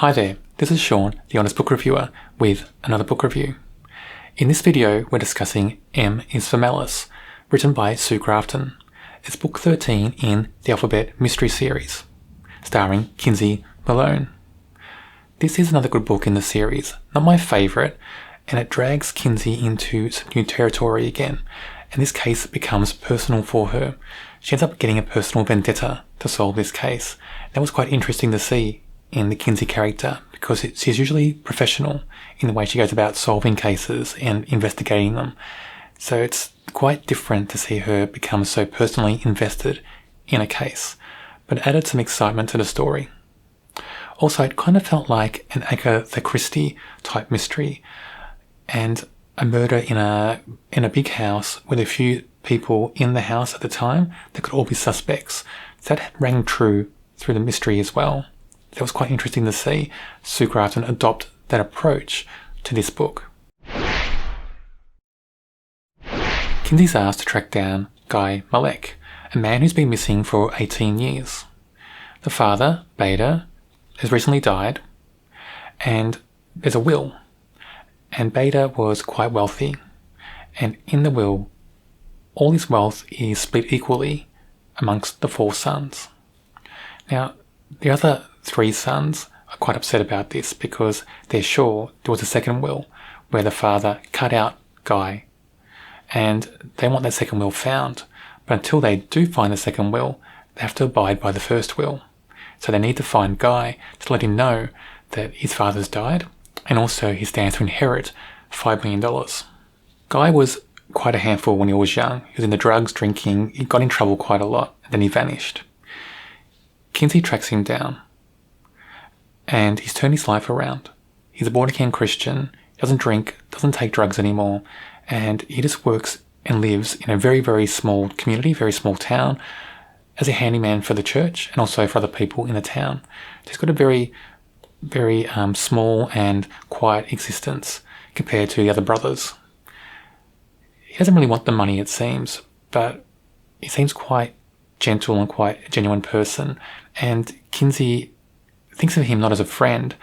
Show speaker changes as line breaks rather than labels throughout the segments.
Hi there, this is Sean, the Honest Book Reviewer, with another book review. In this video, we're discussing M is for Malice, written by Sue Grafton. It's book 13 in the Alphabet Mystery Series, starring Kinsey Millhone. This is another good book in the series, not my favourite, and it drags Kinsey into some new territory again, and this case becomes personal for her. She ends up getting a personal vendetta to solve this case. That was quite interesting to see in the Kinsey character, because she's usually professional in the way she goes about solving cases and investigating them. So it's quite different to see her become so personally invested in a case, but it added some excitement to the story. Also, it kind of felt like an Agatha Christie type mystery, and a murder in a big house with a few people in the house at the time that could all be suspects. So that rang true through the mystery as well. That was quite interesting to see Sue Grafton adopt that approach to this book. Kinsey's asked to track down Guy Malice, a man who's been missing for 18 years. The father, Beda, has recently died, and there's a will. And Beda was quite wealthy, and in the will, all his wealth is split equally amongst the 4 sons. Now, the other 3 sons are quite upset about this because they're sure there was a second will where the father cut out Guy, and they want that second will found. But until they do find the second will, they have to abide by the first will. So they need to find Guy to let him know that his father's died, and also he stands to inherit $5 million. Guy was quite a handful when he was young. He was into drugs, drinking, he got in trouble quite a lot, and then he vanished. Kinsey tracks him down, and he's turned his life around. He's a born-again Christian, doesn't drink, doesn't take drugs anymore, and he just works and lives in a very, very small community, very small town, as a handyman for the church and also for other people in the town. He's got a very, very small and quiet existence compared to the other brothers. He doesn't really want the money, it seems, but he seems quite gentle and quite a genuine person, and Kinsey thinks of him not as a friend,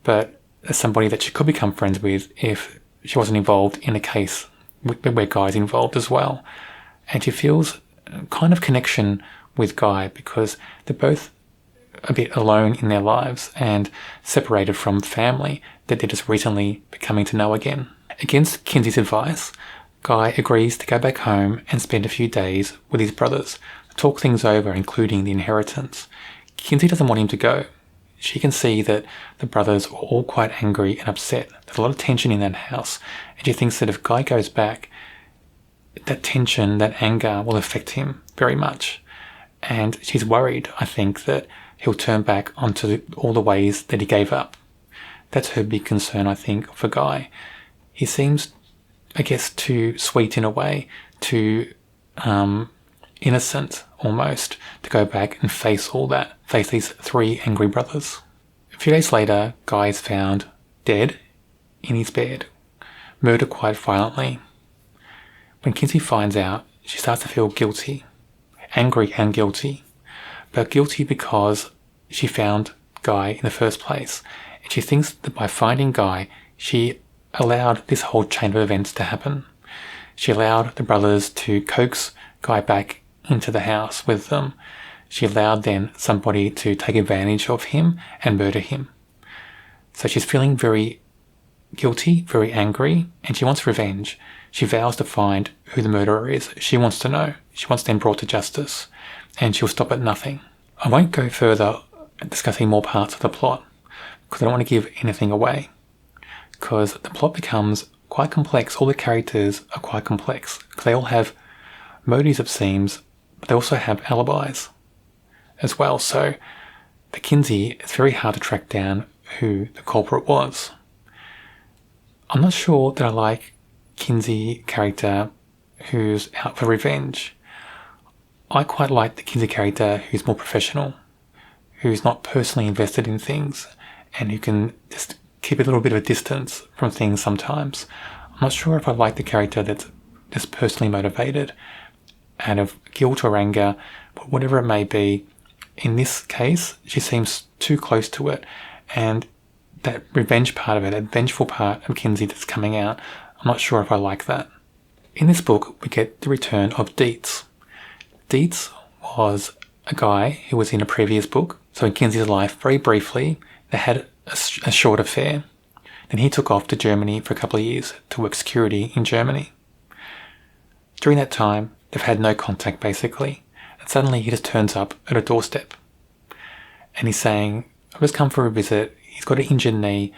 but as somebody that she could become friends with if she wasn't involved in a case where Guy's involved as well. And she feels a kind of connection with Guy because they're both a bit alone in their lives and separated from family that they're just recently becoming to know again. Against Kinsey's advice, Guy agrees to go back home and spend a few days with his brothers, talk things over, including the inheritance. Kinsey doesn't want him to go. She can see that the brothers are all quite angry and upset. There's a lot of tension in that house, and she thinks that if Guy goes back, that tension, that anger will affect him very much. And she's worried, I think, that he'll turn back onto all the ways that he gave up. That's her big concern, I think, for Guy. He seems, I guess, too sweet in a way, too innocent almost, to go back and face all that, face these 3 angry brothers. A few days later, Guy is found dead in his bed, murdered quite violently. When Kinsey finds out, she starts to feel guilty, angry and guilty, but guilty because she found Guy in the first place, and she thinks that by finding Guy, she allowed this whole chain of events to happen. She allowed the brothers to coax Guy back into the house with them. She allowed then somebody to take advantage of him and murder him. So she's feeling very guilty, very angry, and she wants revenge. She vows to find who the murderer is. She wants to know. She wants them brought to justice, and she'll stop at nothing. I won't go further discussing more parts of the plot because I don't want to give anything away, because the plot becomes quite complex. All the characters are quite complex. They all have motives, it seems, but they also have alibis as well. So for Kinsey, it's very hard to track down who the culprit was. I'm not sure that I like Kinsey character who's out for revenge. I quite like the Kinsey character who's more professional, who's not personally invested in things, and who can just keep a little bit of a distance from things sometimes. I'm not sure if I like the character that's just personally motivated out of guilt or anger, but whatever it may be. In this case, she seems too close to it, and that revenge part of it, that vengeful part of Kinsey that's coming out. I'm not sure if I like that. In this book, we get the return of Dietz. Dietz was a guy who was in a previous book. So in Kinsey's life, very briefly, they had a short affair. Then he took off to Germany for a couple of years to work security in Germany. During that time, they've had no contact basically. And suddenly he just turns up at a doorstep. And he's saying, I've just come for a visit. He's got an injured knee.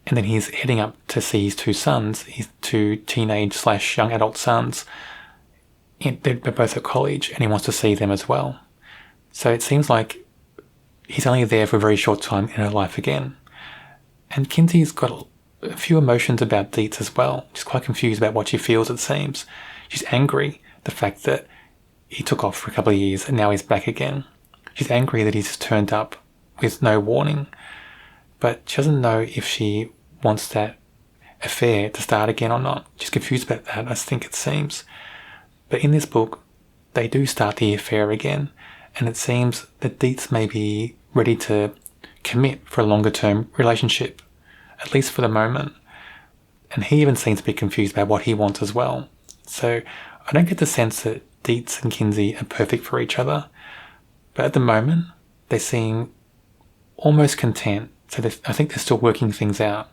And then he's heading up to see his two sons, his two teenage/young adult sons. They're both at college and he wants to see them as well. So it seems like he's only there for a very short time in her life again. And Kinsey's got a few emotions about Dietz as well. She's quite confused about what she feels, it seems. She's angry, the fact that he took off for a couple of years and now he's back again. She's angry that he's just turned up with no warning. But she doesn't know if she wants that affair to start again or not. She's confused about that, I think it seems. But in this book, they do start the affair again. And it seems that Dietz may be ready to commit for a longer term relationship, at least for the moment. And he even seems to be confused about what he wants as well. So I don't get the sense that Dietz and Kinsey are perfect for each other. But at the moment, they seem almost content. So I think they're still working things out.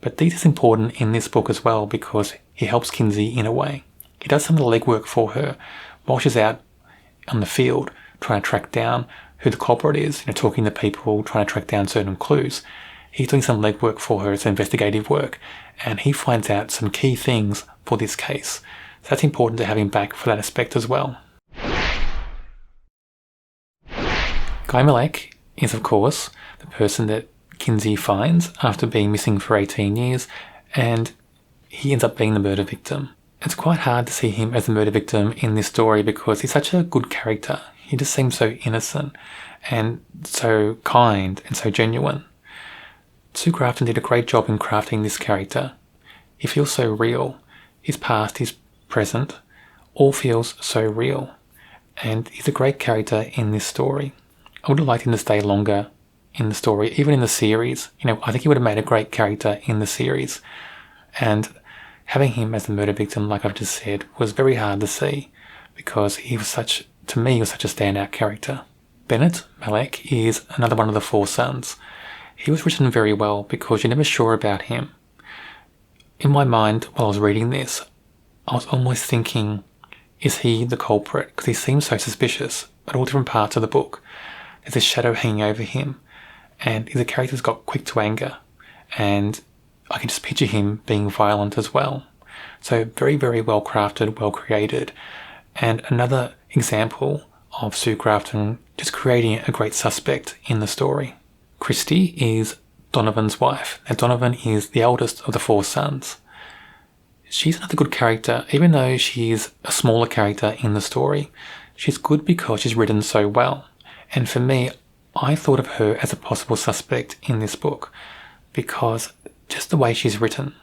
But Dietz is important in this book as well because he helps Kinsey in a way. He does some of the legwork for her while she's out on the field trying to track down who the culprit is, talking to people, trying to track down certain clues. He's doing some legwork for her, it's investigative work, and he finds out some key things for this case. So that's important to have him back for that aspect as well. Guy Malek is, of course, the person that Kinsey finds after being missing for 18 years, and he ends up being the murder victim. It's quite hard to see him as the murder victim in this story because he's such a good character. He just seems so innocent and so kind and so genuine. Sue Grafton did a great job in crafting this character. He feels so real. His past, his present, all feels so real. And he's a great character in this story. I would have liked him to stay longer in the story, even in the series. I think he would have made a great character in the series. And having him as the murder victim, like I've just said, was very hard to see because he was such a standout character. Bennett Malek is another one of the four sons. He was written very well because you're never sure about him. In my mind, while I was reading this, I was almost thinking, is he the culprit? Because he seems so suspicious at all different parts of the book. There's a shadow hanging over him, and he's a character who's got quick to anger, and I can just picture him being violent as well. So very, very well crafted, well created, and another example of Sue Grafton just creating a great suspect in the story. Christy is Donovan's wife, and Donovan is the eldest of the four sons. She's another good character, even though she's a smaller character in the story. She's good because she's written so well. And for me, I thought of her as a possible suspect in this book because just the way she's written.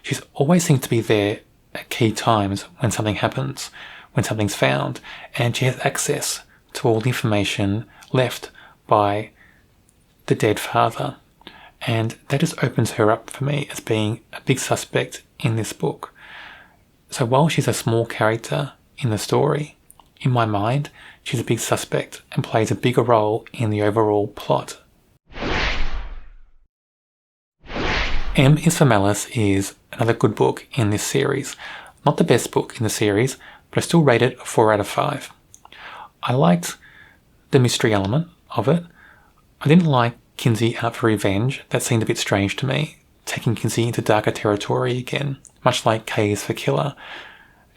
She's always seems to be there at key times when something happens, when something's found, and she has access to all the information left by the dead father. And that just opens her up for me as being a big suspect in this book. So while she's a small character in the story, in my mind, she's a big suspect and plays a bigger role in the overall plot. M is for Malice is another good book in this series. Not the best book in the series, but I still rate it a 4 out of 5. I liked the mystery element of it. I didn't like Kinsey out for revenge. That seemed a bit strange to me, taking Kinsey into darker territory again, much like K is for killer.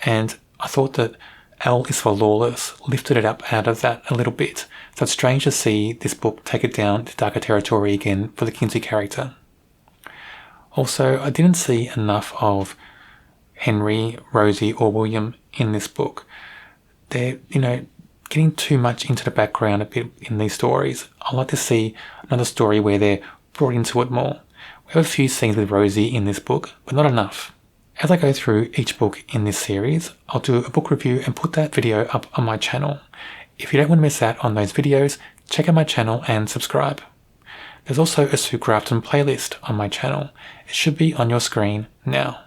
And I thought that L is for lawless lifted it up out of that a little bit. So it's strange to see this book take it down to darker territory again for the Kinsey character. Also, I didn't see enough of Henry, Rosie, or William in this book. They're, getting too much into the background a bit in these stories. I'd like to see another story where they're brought into it more. We have a few scenes with Rosie in this book, but not enough. As I go through each book in this series, I'll do a book review and put that video up on my channel. If you don't want to miss out on those videos, check out my channel and subscribe. There's also a Sue Grafton playlist on my channel. It should be on your screen now.